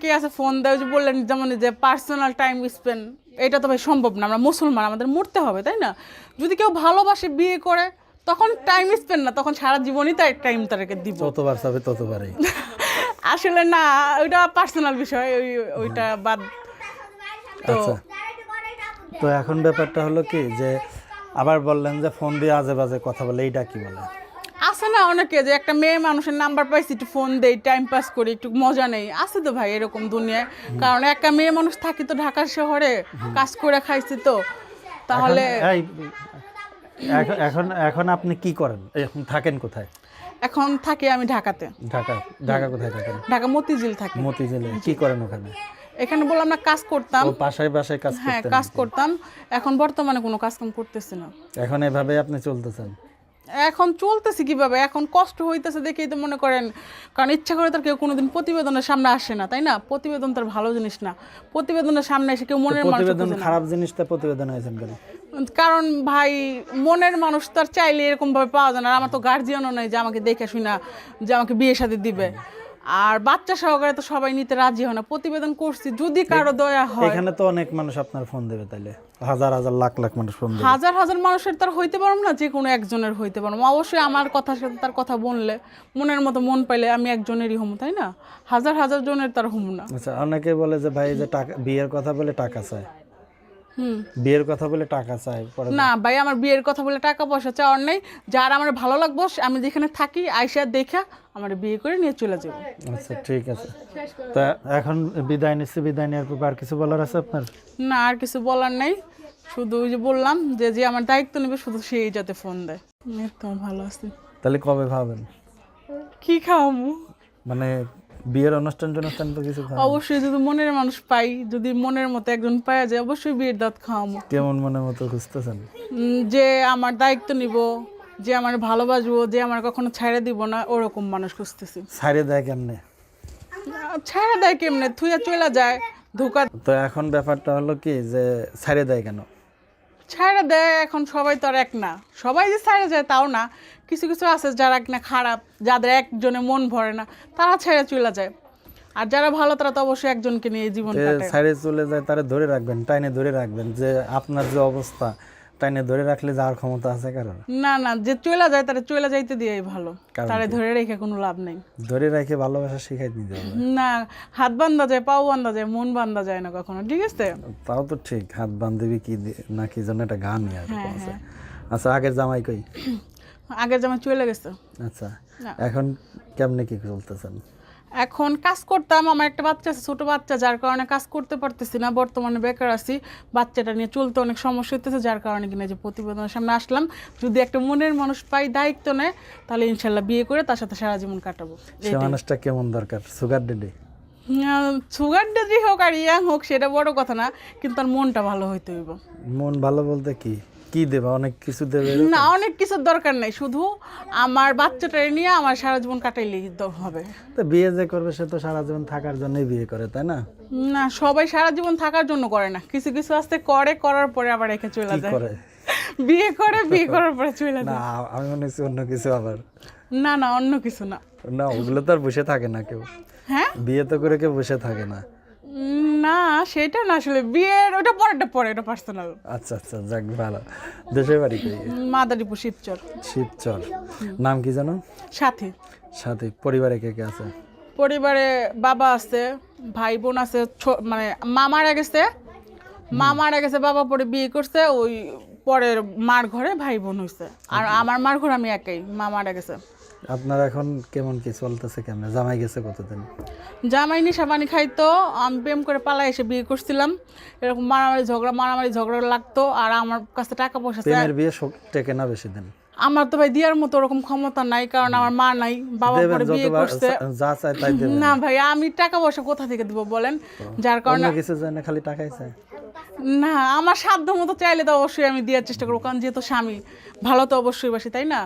অনেকেই আছে ফোন দেয় যে বললেন যেমন যে পার্সোনাল টাইম স্পেন্ড, এটা তো ভাই সম্ভব না, আমরা মুসলমান, আমাদের মরতে হবে তাই না? যদি কেউ ভালোবাসে বিয়ে করে তখন টাইম স্পেন্ড না, তখন সারা জীবনই তার টাইম তাদেরকে দিব। যতবার চাবে ততবারই। আসলে না, ওইটা পার্সোনাল বিষয়, ওইটা বাদ। তো আচ্ছা, তো এখন ব্যাপারটা হলো কি যে আবার বললেন যে ফোন দিয়ে আজে বাজে কথা বলে, এইটা কি বলে? আছে না অনেকে যে একটা মেয়ে মানুষের নাম্বার পাইছি একটু ফোন দেই, টাইম পাস করি, একটু মজা নেই, আছে তো ভাই এরকম দুনিয়ায়। কারণ একটা মেয়ে মানুষ থাকি তো ঢাকা শহরে, কাজ করে খাইছি তো, তাহলে এখন এখন আপনি কি করেন, এখন থাকেন কোথায়? এখন থাকি আমি ঢাকাতে। ঢাকা? ঢাকা কোথায় থাকেন? ঢাকা মতিঝিল থাকি। মতিঝিলে কি করেন ওখানে? এখানে বললাম না কাজ করতাম। ও বাসায় বাসায় কাজ হ্যাঁ করতেন? কাজ করতাম, এখন বর্তমানে কোনো কাজ কাম করতেছি না। এখন এভাবে আপনি চলতেছেন? এখন চলতেছি কিভাবে, এখন কষ্ট হইতেছে দেখেই তো মনে করেন, কারণ ইচ্ছা করে তার কেউ কোনোদিন প্রতিবেদনের সামনে আসে না তাই না? প্রতিবেদন তার ভালো জিনিস না, প্রতিবেদনের সামনে এসে কেউ মনের মানুষ প্রতিবেদন খারাপ জিনিসটা প্রতিবেদন হয়েছেন কেন? কারণ ভাই মনের মানুষ তার চাইলে এরকম ভাবে পাওয়া যায় না। আর আমার তো গার্জিয়ানও নাই যে আমাকে দেখে শুনা যে আমাকে বিয়ের সাথে দিবে, আর বাচ্চা সহকারে তো সবাই নিতে রাজি হয় না। প্রতিবেদন করছি, যদি কারো দয়া হয়। এখানে তো অনেক মানুষ আপনার ফোন দেবে, তাইলে হাজার হাজার লাখ লাখ মানুষ ফোন দেবে। হাজার হাজার মানুষের তার হইতে পারবো না, যে কোনো একজনের হইতে পারবো। অবশ্যই আমার কথার সাথে তার কথা বললে, মনের মতো মন পাইলে আমি একজনেরই হম তাই না? হাজার হাজার জনের তার হম না। আচ্ছা, অনেকে বলে যে ভাই যে টাকা, বিয়ের কথা বলে টাকা চায়, হুম, বিয়ের কথা বলে টাকা চায় পরে। না ভাই, আমার বিয়ের কথা বলে টাকা পয়সা চাওয়ার নেই। যার আমার ভালো লাগবো আমি যেখানে থাকি আইসা দেখা আমার বিয়ে করে নিয়ে চলে যাবো। আচ্ছা ঠিক আছে, তা এখন বিদায় নিচ্ছি, বিদায় নেওয়ার পর আর কিছু বলার আছে আপনার? না, আর কিছু বলার নেই, শুধু ওই যে বললাম যে যে আমার দায়িত্ব নেবে শুধু সেই যাতে ফোন দেয়। এই তো ভালো আছি। তাহলে কবে ভাবেন? কি খাওয়াবো? মানে বিয়ের অনুষ্ঠান টনুষ্ঠান তো কিছু খাওয়াবেন? অবশ্যই যদি মনের মানুষ পাই, যদি মনের মতো একজন পাওয়া যায়, অবশ্যই বিয়ের দাঁত খাওয়াবো। কেমন মনের মতো খুঁজতেছেন? যে আমার দায়িত্ব নিব, যে আমার ভালোবাসবো, যে আমার কখনো ছাইড়া দিব না, ওরকম মানুষ খুঁজতেছি। ছাড়ে দেয় কেমনে? ছাইড়া দেয় কেমনে, থুইয়া চলে যায়, ধোকা। তো এখন ব্যাপারটা হলো কি যে ছাড়ে দেয় কেন? ছাইড়া দেয়, এখন সবাই তো আর এক না, সবাই যে ছাইড়া যায় তাও না, কিছু কিছু আছে যারা কিনা খারাপ, যাদের একজনে মন ভরে না, তারা ছেড়ে চলে যায়। আর যারা ভালো তারা তো অবশ্যই একজনকে নিয়ে জীবন কাটায়। ছাড়ে চলে যায়, তারে ধরে রাখবেন, টাইনে ধরে রাখবেন, যে আপনার যে অবস্থা টাইনে ধরে রাখলে যাওয়ার ক্ষমতা আছে কারণ? না না, যে চলে যায় তারা চলে যাইতে দিয়েই ভালো, কারণ তারা কি? ধরে রেখে কোনো লাভ নেই। ধরে রেখে ভালোবাসা শিখাই দিতে হবে। না, হাত বান্ধা যায়, পাও বান্ধা যায়, মন বান্ধা যায় না কখনো, ঠিক আছে? তাও তো ঠিক, হাত বান্ধবী কি না কি জন্য একটা গানই আর কি আছে। আচ্ছা, আগের জামাই কই? আগের জামাই চলে গেছে। আচ্ছা, এখন কেমনে কি চলতেছেন? এখন কাজ করতাম, আমার একটা বাচ্চা আছে, ছোট বাচ্চা, যার কারণে কাজ করতে পারতেছি না, বর্তমানে বেকার আছি। বাচ্চাটা নিয়ে চলতে অনেক সমস্যা হইতেছে, যার কারণে কিনা যে প্রতিবেদনের সামনে আসলাম। যদি একটা মনের মানুষ পাই, দায়িত্ব নেয়, তাহলে ইনশাল্লাহ বিয়ে করে তার সাথে সারা জীবন কাটাবো। সে মানুষটা কেমন দরকার? Sugar daddy? সুগার ডেডি হোক আর ইয়াং হোক সেটা বড় কথা না, কিন্তু তার মনটা ভালো হইতে হইব। মন ভালো বলতে কি কি দেবে? অনেক কিছু দেবে? না, অনেক কিছুর দরকার নাই, শুধু আমার বাচ্চাটারে নিয়ে আমার সারা জীবন কাটাইলেই হবে। তো বিয়ে যে করবে সে তো সারা জীবন থাকার জন্যই বিয়ে করে, তাই না? না, সবাই সারা জীবন থাকার জন্য করে না, কিছু কিছু আস্তে করে, করার পরে আবার রেখে চলে কি যায়। করে? বিয়ে করে, বিয়ে করার পরে চলে না, যায়। আমি মনে হচ্ছে অন্য কিছু আবার। না না, অন্য কিছু না। না, ওগুলো তো আর বসে থাকে না কেউ, হ্যাঁ, বিয়ে তো করে কেউ বসে থাকে না। না সেটা না, আসলে বিয়ের ওটা পরেরটা পরে, এটা পার্সোনাল। আচ্ছা আচ্ছা, যাক ভালো। দেশের বাড়ি কই? মাদারীপুর, শিবচর। শিবচর। নাম কি জানো? সাথী। সাথে পরিবারে কে কে আছে? পরিবারে বাবা আছে, ভাই বোন আছে, মানে মা মারা গেছে, মা মারা গেছে, বাবা পরে বিয়ে করছে, ওই পরের মার ঘরে ভাই বোন হয়েছে। আর আমার মার ঘরে আমি একাই, মা মারা গেছে। আপনার এখন কেমন কি চলতেছে, কেমন? জামাই গেছে কতদিন? জামাই নিশা পানি খাইতো, আমি প্রেম করে পালাই এসে বিয়ে করছিলাম, এরকম মারামারি ঝগড়া লাগতো। আর আমার কাছে টাকা পয়সা প্রেমের বিয়ে টেকে না বেশি দিন। আমার তো ভাই দেওয়ার মতো ওরকম ক্ষমতা নাই, কারণ আমার মা নাই, বাবা দেবেন পরে বিয়ে যতবার করছে। যা চায় তাই দেবেন। না ভাই, আমি টাকা পয়সা কোথা থেকে দিব বলেন? যার কারণে অন্য কিছু চায় না, খালি টাকাই চায়। না, আমার সাধ্য মতো চাইলে তো অবশ্যই আমি দেওয়ার চেষ্টা করবো, কারণ যেহেতু স্বামী ভালো তো অবশ্যই বাসি তাই না?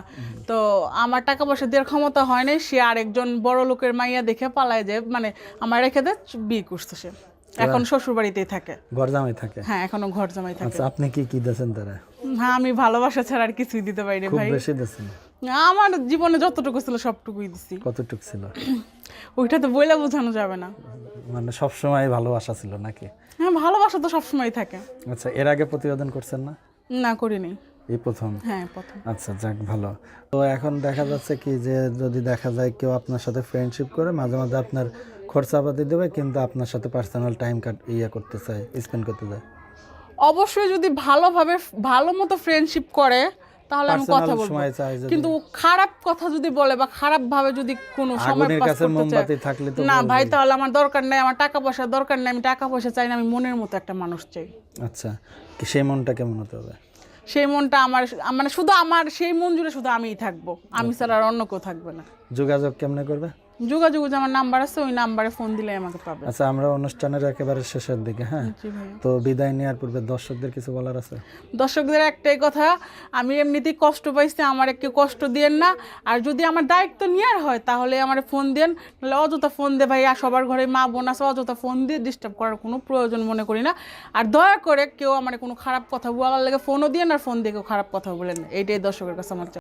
তো আমার টাকা পয়সা দেওয়ার ক্ষমতা হয় নাই, সে আরেকজন বড় লোকের মাইয়া দেখে পালায় যায়, মানে আমার রেখে দিয়ে বিয়ে করছে সে, এখন শ্বশুর বাড়িতেই থাকে। ঘর জামাই থাকে? হ্যাঁ, এখনো ঘর জামাই থাকে। আচ্ছা, আপনি কি কি দিয়েছেন তারা? হ্যাঁ, আমি ভালোবাসা ছাড়া আর কিছুই দিতে পারি না খুব ভাই। বেশি দিয়েছেন? আমার জীবনে যতটুকু ছিল সবটুকুই দিছি। কতটুক ছিল? ওইটা তো বইলে বোঝানো যাবে না। মানে সবসময় ভালোবাসা ছিল নাকি? হ্যাঁ, ভালোবাসা তো সবসময় থাকে। আচ্ছা, এর আগে প্রতিবেদন করছেন না? না, করিনি। এই প্রথম? হ্যাঁ, প্রথম। আচ্ছা, যাক ভালো। তো এখন দেখা যাচ্ছে কি যে যদি দেখা যায় কেউ আপনার সাথে ফ্রেন্ডশিপ করে মাঝে মাঝে আপনার খরচাপাতি দেবে, কিন্তু আপনার সাথে পার্সোনাল টাইম করতে চায়, স্পেন্ড করতে চায়, অবশ্যই যদি ভালোভাবে ভালো মতো ফ্রেন্ডশিপ করে তাহলে আমি কথা পার্সোনাল বলবো, সময় চাই, যদি কিন্তু খারাপ কথা যদি বলে বা খারাপ ভাবে যদি কোনো সময় আগুনের পাস কাছে করতে চায়, মোমবাতি থাকলে তো না ভাই, বলবেই। তাহলে আমার দরকার নেই, আমার টাকা পয়সার দরকার নেই, আমি টাকা পয়সা চাই না, আমি মনের মতো একটা মানুষ চাই। আচ্ছা, কি সেই মনটা কেমন হতে হবে? সেই মনটা আমার, মানে শুধু আমার সেই মন জুড়ে শুধু আমিই থাকবো, আমি ছাড়া আর অন্য কেউ থাকবে না। যোগাযোগ কেমনে করবে? যোগাযোগ যে আমার নাম্বার আছে, ওই নাম্বারে ফোন দিলে আমাকে পাবে। আচ্ছা, আমরা অনুষ্ঠানের একেবারে শেষের দিকে, হ্যাঁ, জি ভাইয়া। তো বিদায় নেওয়ার পূর্বে দর্শকদের কিছু বলার আছে? দর্শকদের একটাই কথা, আমি এমনিতেই কষ্ট পাইছি, আমার একটু কষ্ট দিয়েন না। আর যদি আমার দায়িত্ব নেওয়ার হয় তাহলে আমার ফোন দেন, নাহলে অযথা ফোন দে ভাইয়া, সবার ঘরে মা বোন আছে, অযথা ফোন দিয়ে ডিস্টার্ব করার কোনো প্রয়োজন মনে করি না। আর দয়া করে কেউ আমার কোনো খারাপ কথা বলার লাগে ফোনও দিয়ে আর ফোন দিয়ে কেউ খারাপ কথা বলেন, এইটাই দর্শকের কাছে আমার চাই।